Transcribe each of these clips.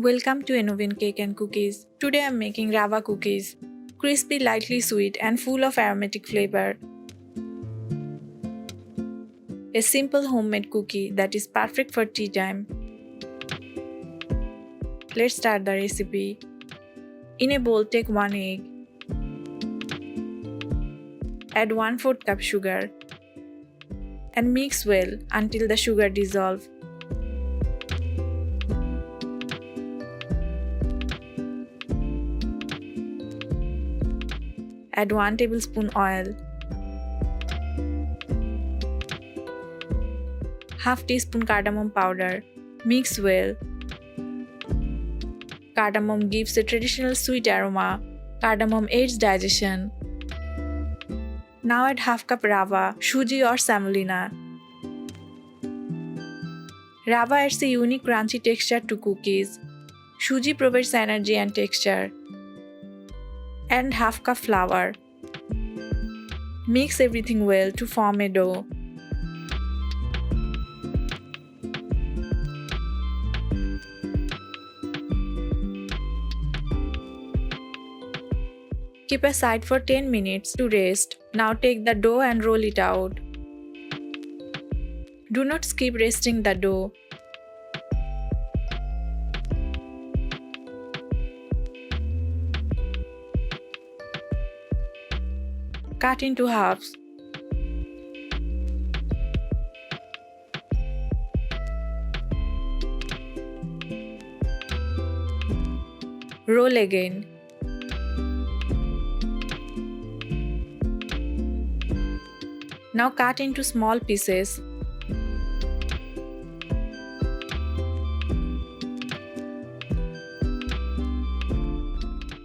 Welcome to Innovin Cake and Cookies. Today I'm making Rava Cookies. Crispy, lightly sweet and full of aromatic flavor. A simple homemade cookie that is perfect for tea time. Let's start the recipe. In a bowl, take 1 egg. Add 1/4 cup sugar and mix well until the sugar dissolves. Add 1 tablespoon oil, half teaspoon cardamom powder. Mix well. Cardamom gives a traditional sweet aroma. Cardamom aids digestion. Now add half cup rava, Suji or Semolina. Rava adds a unique crunchy texture to cookies. Suji provides energy and texture. And half cup flour. Mix everything well to form a dough. Keep aside for 10 minutes to rest. Now take the dough and roll it out. Do not skip resting the dough. Cut into halves. Roll again. Now cut into small pieces.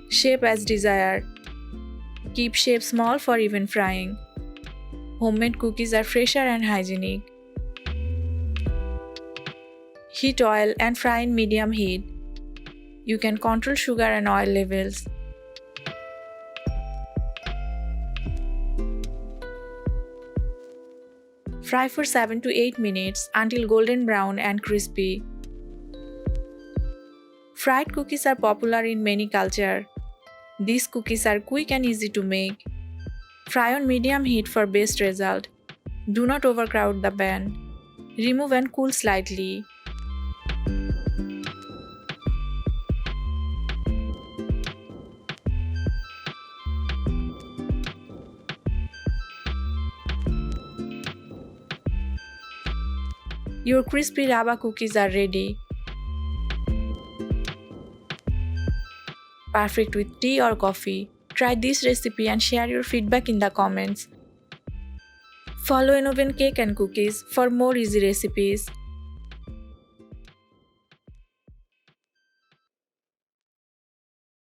Shape as desired. Keep shape small for even frying. Homemade cookies are fresher and hygienic. Heat oil and fry in medium heat. You can control sugar and oil levels. Fry for 7 to 8 minutes until golden brown and crispy. Fried cookies are popular in many cultures. These cookies are quick and easy to make. Fry on medium heat for best result. Do not overcrowd the pan. Remove and cool slightly. Your crispy rava cookies are ready. Perfect with tea or coffee. Try this recipe and share your feedback in the comments. Follow Innovin Cake and Cookies for more easy recipes.